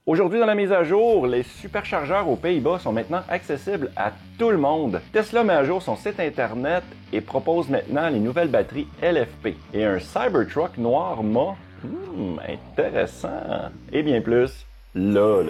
Aujourd'hui dans la mise à jour, les superchargeurs aux Pays-Bas sont maintenant accessibles à tout le monde. Tesla met à jour son site internet et propose maintenant les nouvelles batteries LFP. Et un Cybertruck noir mât, intéressant. Et bien plus, là.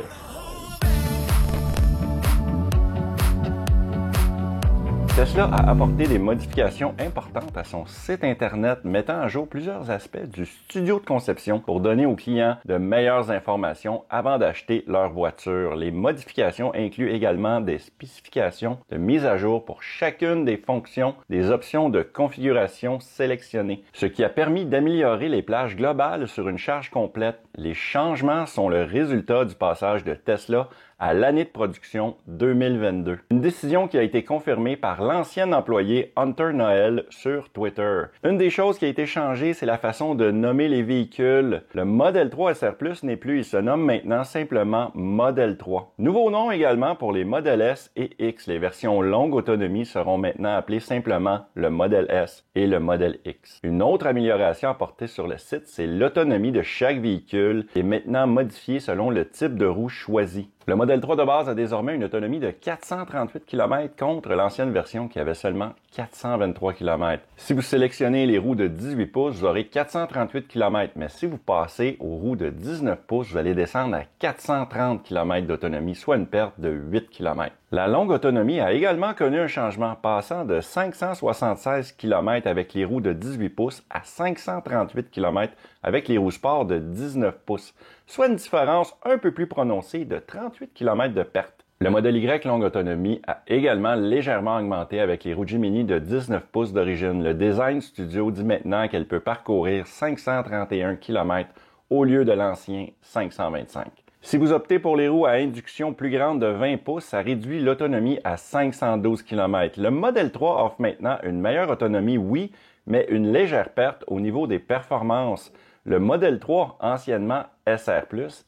Tesla a apporté des modifications importantes à son site internet, mettant à jour plusieurs aspects du studio de conception pour donner aux clients de meilleures informations avant d'acheter leur voiture. Les modifications incluent également des spécifications de mise à jour pour chacune des fonctions, des options de configuration sélectionnées, ce qui a permis d'améliorer les plages globales sur une charge complète. Les changements sont le résultat du passage de Tesla à l'année de production 2022. Une décision qui a été confirmée par l'ancien employé Hunter Noel sur Twitter. Une des choses qui a été changée, c'est la façon de nommer les véhicules. Le Model 3 SR Plus n'est plus, il se nomme maintenant simplement Model 3. Nouveau nom également pour les Model S et X. Les versions longue autonomie seront maintenant appelées simplement le Model S et le Model X. Une autre amélioration apportée sur le site, c'est l'autonomie de chaque véhicule qui est maintenant modifiée selon le type de roue choisi. Le Model 3 de base a désormais une autonomie de 438 km contre l'ancienne version qui avait seulement 423 km. Si vous sélectionnez les roues de 18 pouces, vous aurez 438 km, mais si vous passez aux roues de 19 pouces, vous allez descendre à 430 km d'autonomie, soit une perte de 8 km. La longue autonomie a également connu un changement, passant de 576 km avec les roues de 18 pouces à 538 km avec les roues sport de 19 pouces, soit une différence un peu plus prononcée de 38 km de perte. Le modèle Y longue autonomie a également légèrement augmenté avec les roues Gemini de 19 pouces d'origine. Le Design Studio dit maintenant qu'elle peut parcourir 531 km au lieu de l'ancien 525. Si vous optez pour les roues à induction plus grande de 20 pouces, ça réduit l'autonomie à 512 km. Le Model 3 offre maintenant une meilleure autonomie, oui, mais une légère perte au niveau des performances. Le Model 3, anciennement SR+,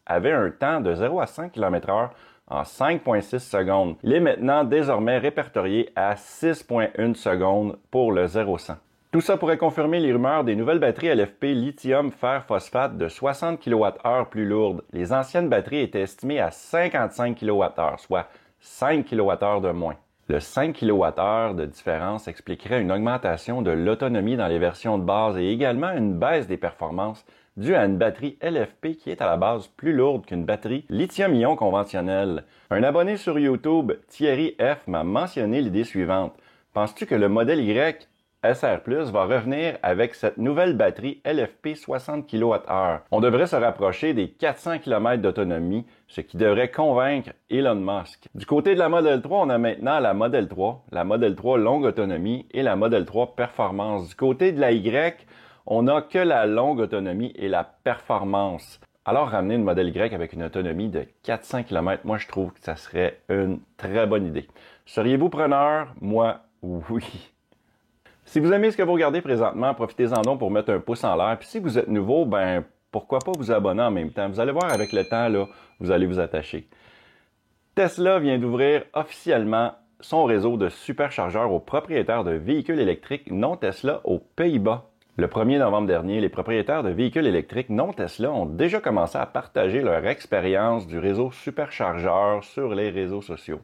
avait un temps de 0 à 5 km/h en 5,6 secondes. Il est maintenant désormais répertorié à 6,1 secondes pour le 0-100. Tout ça pourrait confirmer les rumeurs des nouvelles batteries LFP lithium fer phosphate de 60 kWh plus lourdes. Les anciennes batteries étaient estimées à 55 kWh, soit 5 kWh de moins. Le 5 kWh de différence expliquerait une augmentation de l'autonomie dans les versions de base et également une baisse des performances due à une batterie LFP qui est à la base plus lourde qu'une batterie lithium-ion conventionnelle. Un abonné sur YouTube, Thierry F, m'a mentionné l'idée suivante. Penses-tu que le modèle Y SR+, va revenir avec cette nouvelle batterie LFP 60 kWh. On devrait se rapprocher des 400 km d'autonomie, ce qui devrait convaincre Elon Musk. Du côté de la Model 3, on a maintenant la Model 3, la Model 3 longue autonomie et la Model 3 performance. Du côté de la Y, on n'a que la longue autonomie et la performance. Alors ramener une Model Y avec une autonomie de 400 km, moi je trouve que ça serait une très bonne idée. Seriez-vous preneur? Moi, oui. Si vous aimez ce que vous regardez présentement, profitez-en donc pour mettre un pouce en l'air. Puis si vous êtes nouveau, pourquoi pas vous abonner en même temps? Vous allez voir avec le temps, là, vous allez vous attacher. Tesla vient d'ouvrir officiellement son réseau de superchargeurs aux propriétaires de véhicules électriques non Tesla aux Pays-Bas. Le 1er novembre dernier, les propriétaires de véhicules électriques non Tesla ont déjà commencé à partager leur expérience du réseau superchargeur sur les réseaux sociaux.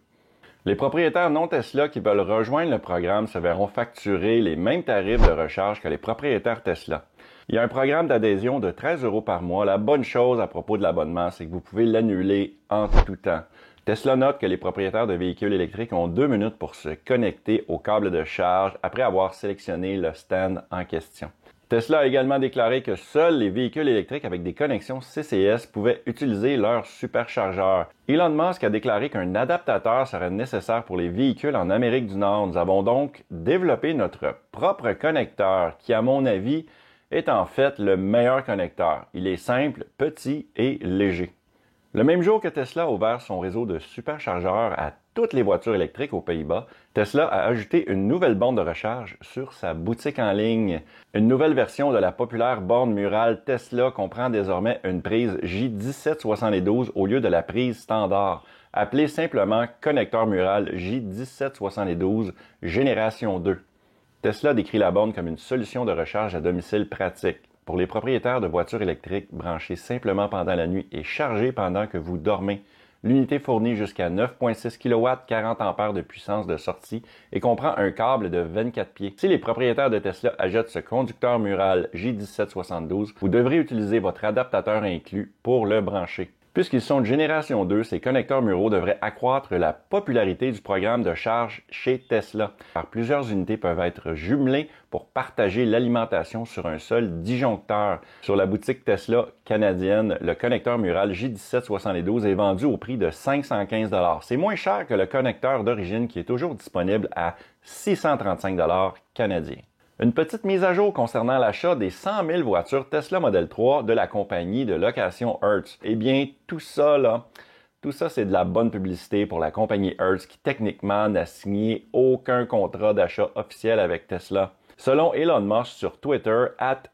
Les propriétaires non Tesla qui veulent rejoindre le programme se verront facturer les mêmes tarifs de recharge que les propriétaires Tesla. Il y a un programme d'adhésion de 13 € par mois. La bonne chose à propos de l'abonnement, c'est que vous pouvez l'annuler en tout temps. Tesla note que les propriétaires de véhicules électriques ont 2 minutes pour se connecter au câble de charge après avoir sélectionné le stand en question. Tesla a également déclaré que seuls les véhicules électriques avec des connexions CCS pouvaient utiliser leur superchargeur. Elon Musk a déclaré qu'un adaptateur serait nécessaire pour les véhicules en Amérique du Nord. Nous avons donc développé notre propre connecteur qui, à mon avis, est en fait le meilleur connecteur. Il est simple, petit et léger. Le même jour que Tesla a ouvert son réseau de superchargeurs à toutes les voitures électriques aux Pays-Bas, Tesla a ajouté une nouvelle borne de recharge sur sa boutique en ligne. Une nouvelle version de la populaire borne murale Tesla comprend désormais une prise J1772 au lieu de la prise standard, appelée simplement connecteur mural J1772 Génération 2. Tesla décrit la borne comme une solution de recharge à domicile pratique. Pour les propriétaires de voitures électriques, branchez simplement pendant la nuit et chargez pendant que vous dormez. L'unité fournit jusqu'à 9,6 kW, 40 A de puissance de sortie et comprend un câble de 24 pieds. Si les propriétaires de Tesla achètent ce conducteur mural J1772, vous devrez utiliser votre adaptateur inclus pour le brancher. Puisqu'ils sont de génération 2, ces connecteurs muraux devraient accroître la popularité du programme de charge chez Tesla, car plusieurs unités peuvent être jumelées pour partager l'alimentation sur un seul disjoncteur. Sur la boutique Tesla canadienne, le connecteur mural J1772 est vendu au prix de 515 $. C'est moins cher que le connecteur d'origine qui est toujours disponible à 635 $ canadiens. Une petite mise à jour concernant l'achat des 100 000 voitures Tesla Model 3 de la compagnie de location Hertz. Eh bien, tout ça, c'est de la bonne publicité pour la compagnie Hertz qui, techniquement, n'a signé aucun contrat d'achat officiel avec Tesla. Selon Elon Musk sur Twitter,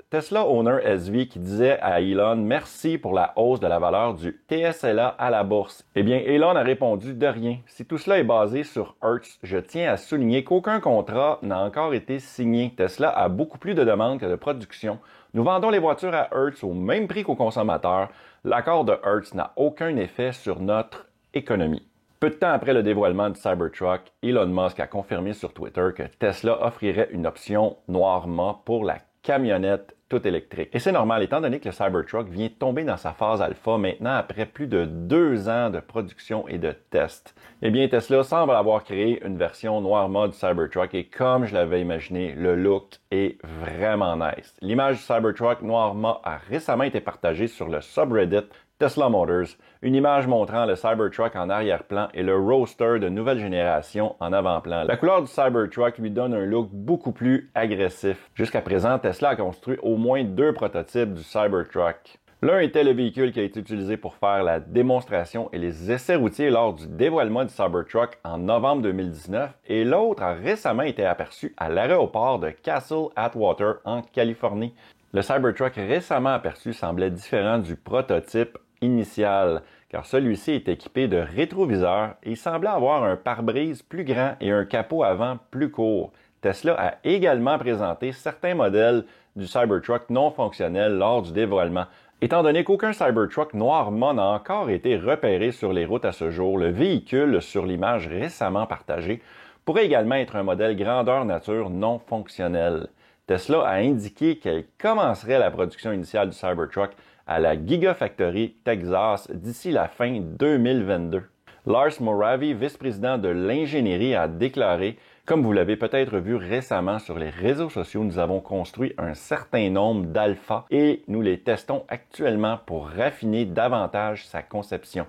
@TeslaOwnerSV qui disait à Elon « Merci pour la hausse de la valeur du TSLA à la bourse ». Eh bien, Elon a répondu « De rien. Si tout cela est basé sur Hertz, je tiens à souligner qu'aucun contrat n'a encore été signé. Tesla a beaucoup plus de demandes que de production. Nous vendons les voitures à Hertz au même prix qu'aux consommateurs. L'accord de Hertz n'a aucun effet sur notre économie ». Peu de temps après le dévoilement du Cybertruck, Elon Musk a confirmé sur Twitter que Tesla offrirait une option noir-mât pour la camionnette toute électrique. Et c'est normal, étant donné que le Cybertruck vient tomber dans sa phase alpha maintenant après plus de 2 ans de production et de tests. Eh bien, Tesla semble avoir créé une version noir-mât du Cybertruck et comme je l'avais imaginé, le look est vraiment nice. L'image du Cybertruck noir-mât a récemment été partagée sur le subreddit Tesla Motors, une image montrant le Cybertruck en arrière-plan et le Roadster de nouvelle génération en avant-plan. La couleur du Cybertruck lui donne un look beaucoup plus agressif. Jusqu'à présent, Tesla a construit au moins 2 prototypes du Cybertruck. L'un était le véhicule qui a été utilisé pour faire la démonstration et les essais routiers lors du dévoilement du Cybertruck en novembre 2019 et l'autre a récemment été aperçu à l'aéroport de Castle Atwater en Californie. Le Cybertruck récemment aperçu semblait différent du prototype initial, car celui-ci est équipé de rétroviseurs et il semblait avoir un pare-brise plus grand et un capot avant plus court. Tesla a également présenté certains modèles du Cybertruck non fonctionnels lors du dévoilement. Étant donné qu'aucun Cybertruck noir-mât n'a encore été repéré sur les routes à ce jour, le véhicule sur l'image récemment partagée pourrait également être un modèle grandeur nature non fonctionnel. Tesla a indiqué qu'elle commencerait la production initiale du Cybertruck à la Gigafactory Texas d'ici la fin 2022. Lars Moravy, vice-président de l'ingénierie, a déclaré « Comme vous l'avez peut-être vu récemment sur les réseaux sociaux, nous avons construit un certain nombre d'alpha et nous les testons actuellement pour raffiner davantage sa conception.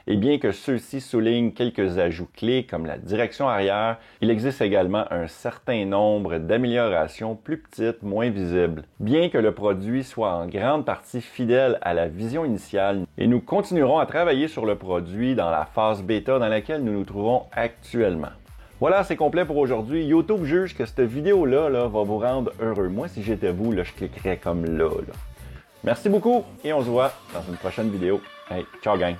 Et bien que ceux-ci soulignent quelques ajouts clés comme la direction arrière, il existe également un certain nombre d'améliorations plus petites, moins visibles. Bien que le produit soit en grande partie fidèle à la vision initiale, et nous continuerons à travailler sur le produit dans la phase bêta dans laquelle nous nous trouvons actuellement. » Voilà, c'est complet pour aujourd'hui. YouTube juge que cette vidéo-là va vous rendre heureux. Moi, si j'étais vous, je cliquerais comme là. Merci beaucoup et on se voit dans une prochaine vidéo. Hey, ciao gang!